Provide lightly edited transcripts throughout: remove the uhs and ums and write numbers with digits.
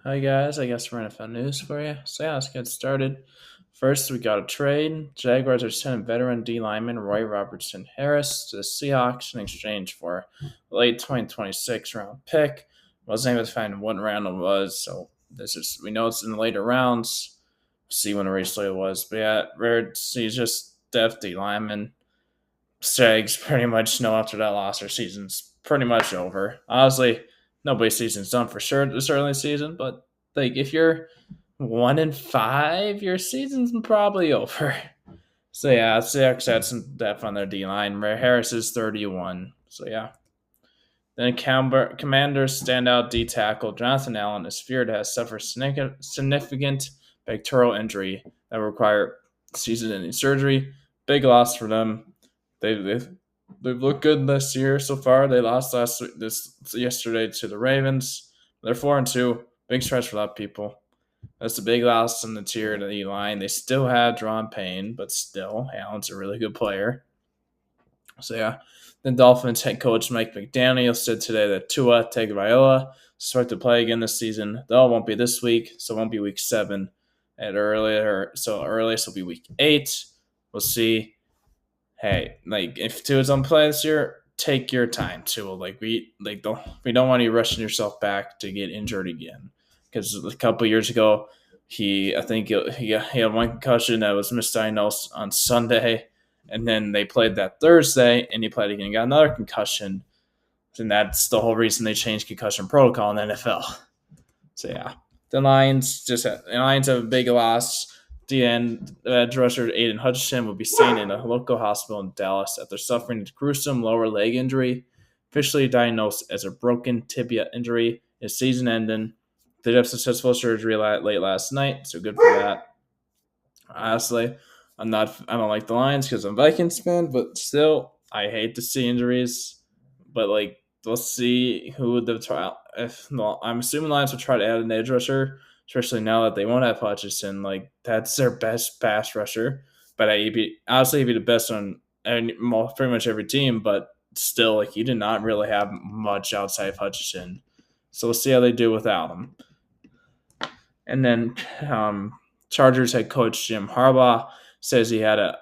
Hi guys, I guess we're NFL news for you. So yeah, let's get started. First, we got a trade. Jaguars are sending veteran D lineman Roy Robertson Harris to the Seahawks in exchange for a late 2026 round pick. Wasn't able to find what round it was, so this is we know it's in the later rounds. See when originally it was, but yeah, he's just depth D lineman. Stags pretty much know after that loss, their season's pretty much over. Honestly, nobody's season's done for sure this early season, but like if you're 1-5, your season's probably over. So yeah, Seahawks had some depth on their D line. Harris is 31. So yeah. Then Commanders standout D tackle Jonathan Allen is feared to have suffered significant pectoral injury that will require season-ending surgery. Big loss for them. They've looked good this year so far. They lost yesterday to the Ravens. They're 4-2. Big stretch for a lot of people. That's a big loss in the tier to the line. They still have Drawn Payne, but still, Allen's a really good player. So yeah, the Dolphins head coach Mike McDaniel said today that Tua Tagovailoa start to play again this season. Though it won't be this week, so it won't be week 7 at earlier. So earliest will be week 8. We'll see. Hey, like if Tua's on play this year, take your time, Tua. We don't want you rushing yourself back to get injured again. Because a couple years ago, I think he had one concussion that was misdiagnosed on Sunday, and then they played that Thursday, and he played again and got another concussion. And that's the whole reason they changed concussion protocol in the NFL. So yeah, the Lions have a big loss. The end, rusher Aiden Hutchinson will be staying in a local hospital in Dallas after suffering a gruesome lower leg injury, officially diagnosed as a broken tibia injury. His season ending. They did have successful surgery late last night, so good for that. Honestly, I don't like the Lions because I'm a Vikings fan, but still, I hate to see injuries. But like, we'll see who the trial. If well, I'm assuming the Lions will try to add an edge rusher, especially now that they won't have Hutchinson. Like that's their best pass rusher. But he'd be the best on pretty much every team. But still, like you did not really have much outside of Hutchinson. So we'll see how they do without him. And then Chargers head coach Jim Harbaugh says he had a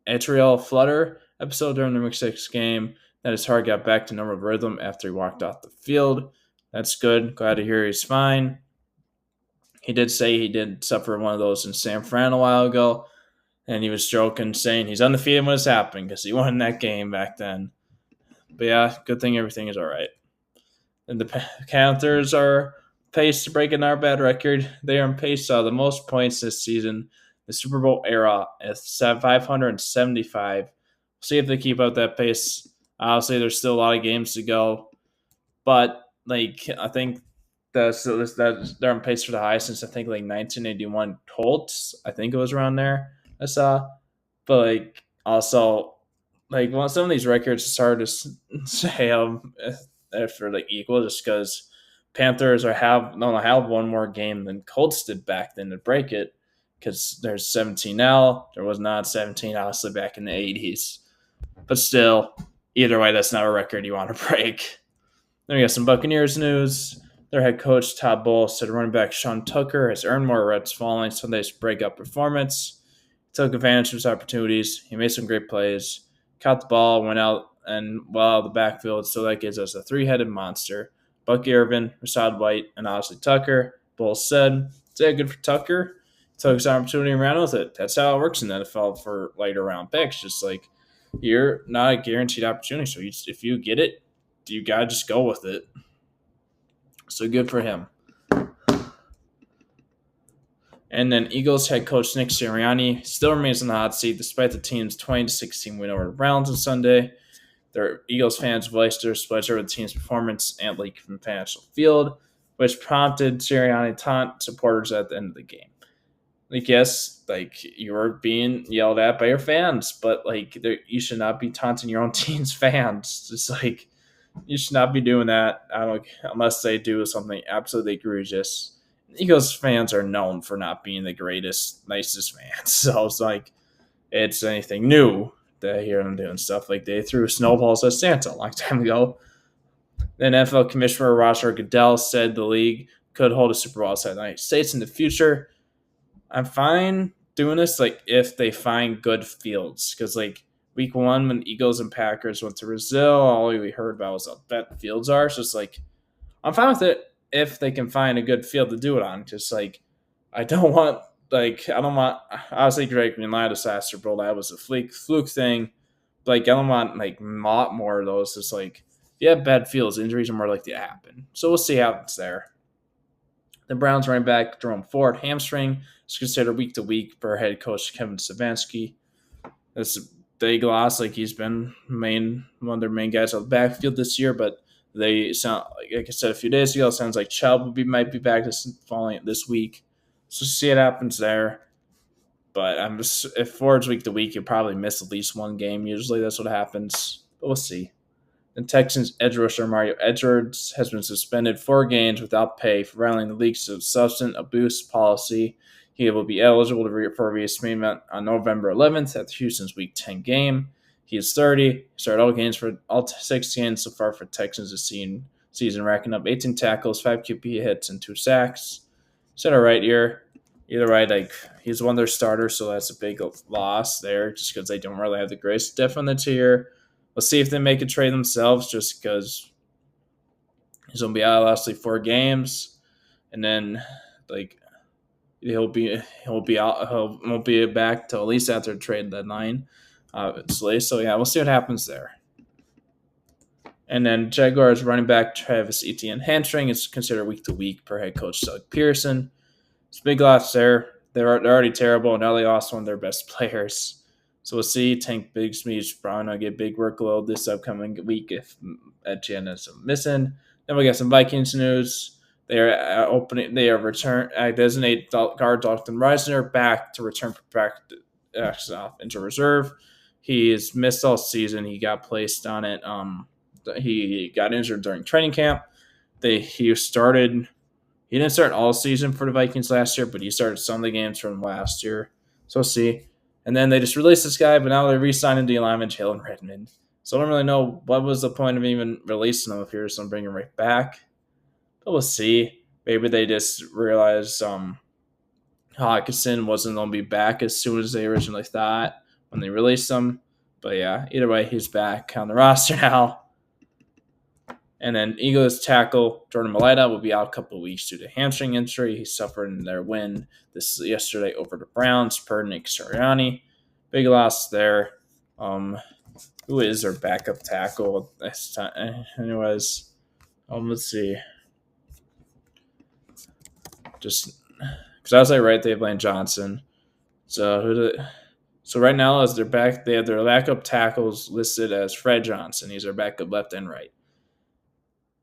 atrial flutter episode during the Week 6 game, that his heart got back to normal rhythm after he walked off the field. That's good. Glad to hear he's fine. He did say he did suffer one of those in San Fran a while ago, and he was joking, saying he's undefeated when it's happening because he won that game back then. But yeah, good thing everything is all right. And the Panthers are pace to break another bad record. They are on pace to the most points this season, the Super Bowl era, at 575. See if they keep up that pace. Obviously, there's still a lot of games to go, but like I think that they're on pace for the highest since I think like 1981 Colts. I think it was around there. I saw, but like also like some of these records it's hard to say if they're like equal just because Panthers have one more game than Colts did back then to break it because there's 17 now. There was not 17 obviously back in the 80s, but still, either way, that's not a record you want to break. Then we got some Buccaneers news. Their head coach Todd Bowles said running back Sean Tucker has earned more reps following Sunday's breakout performance. He took advantage of his opportunities. He made some great plays, caught the ball, went out and well the backfield. So that gives us a three-headed monster: Bucky Irvin, Rachaad White, and obviously Tucker. Bowles said, "Is that good for Tucker? He took his opportunity and ran with it. That's how it works in the NFL for later round picks. Just like you're not a guaranteed opportunity. So if you get it, you gotta just go with it. So good for him." And then Eagles head coach Nick Sirianni still remains in the hot seat despite the team's 20-16 win over the Browns on Sunday. Their Eagles fans voiced their displeasure with the team's performance and leak from Financial Field, which prompted Sirianni to taunt supporters at the end of the game. Like, yes, like you were being yelled at by your fans, but like you should not be taunting your own team's fans. Just like you should not be doing that. I don't unless they do something absolutely egregious. Eagles fans are known for not being the greatest, nicest fans. So it's like it's anything new to hear them doing stuff like they threw snowballs at Santa a long time ago. Then NFL Commissioner Roger Goodell said the league could hold a Super Bowl outside the United States in the future. I'm fine doing this like if they find good fields, because like week one when Eagles and Packers went to Brazil, all we heard about was how bad fields are. So it's like I'm fine with it if they can find a good field to do it on. Just like I don't want I don't want obviously Drake Greenlight disaster bowl, that was a fluke thing. Like I don't want like a lot more of those. It's like if you have bad fields, injuries are more likely to happen. So we'll see how it's there. The Browns running back Jerome Ford hamstring is considered week to week per head coach Kevin Stefanski. That's a big loss. Like he's been one of their main guys on the backfield this year, but they sound like I said a few days ago. It sounds like Chubb might be back this week. So see what happens there. But I'm just if Ford's week to week, you'll probably miss at least one game. Usually that's what happens. But we'll see. The Texans edge rusher Mario Edwards has been suspended 4 games without pay for violating the league's substance abuse policy. He will be eligible for reinstatement on November 11th at Houston's Week 10 game. He is 30. He started all games for all 6 games so far for Texans this season, racking up 18 tackles, 5 QB hits, and 2 sacks. Said all right here. Either way, like he's one of their starters, so that's a big loss there, just because they don't really have the greatest depth on the tier. We'll see if they make a trade themselves, just because he's gonna be out lastly 4 games, and then like he won't be back till at least after the trade deadline, obviously. So yeah, we'll see what happens there. And then Jaguars running back Travis Etienne hamstring is considered week to week per head coach Doug Pearson. It's a big loss there. They're already terrible, and now they lost one of their best players. So we'll see. Tank Bigsby's probably going to get big workload this upcoming week if Etienne is missing. Then we got some Vikings news. They are return designate guard Dalton Reisner back to return into reserve. He has missed all season. He got placed on it. He got injured during training camp. He didn't start all season for the Vikings last year, but he started some of the games from last year. So we'll see. And then they just released this guy, but now they're re-signing the lineman Jalen Redmond. So I don't really know what was the point of even releasing him if you're just going to bring him right back. But we'll see. Maybe they just realized Hawkinson wasn't going to be back as soon as they originally thought when they released him. But yeah, either way, he's back on the roster now. And then Eagles tackle Jordan Mailata will be out a couple of weeks due to hamstring injury. He suffered in their win yesterday over the Browns per Nick Sirianni. Big loss there. Who is their backup tackle this time? Anyways, let's see. Just because I was like right, they have Lane Johnson. So right now as they're back, they have their backup tackles listed as Fred Johnson. He's their backup left and right.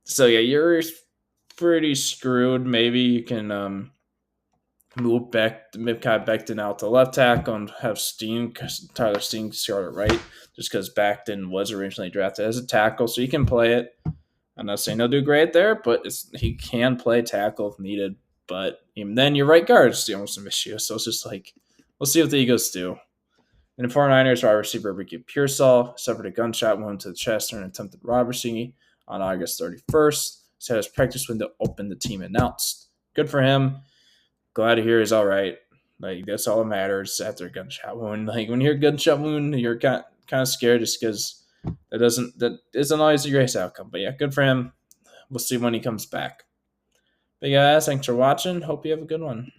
So yeah, you're pretty screwed. Maybe you can move back Micah Becton out to left tackle and have Tyler Steen start at right, just because Becton was originally drafted as a tackle, so he can play it. I'm not saying he'll do great there, but he can play tackle if needed. But even then, your right guard is the almost an issue. So it's just like we'll see what the Eagles do. And the 49ers wide receiver Ricky Pearsall suffered a gunshot wound to the chest during an attempted robbery on August 31st. Said his practice window opened, the team announced. Good for him. Glad to hear he's all right. Like, that's all that matters after a gunshot wound. Like, when you hear a gunshot wound, you're kind of scared just because that isn't always a great outcome. But yeah, good for him. We'll see when he comes back. But guys, thanks for watching. Hope you have a good one.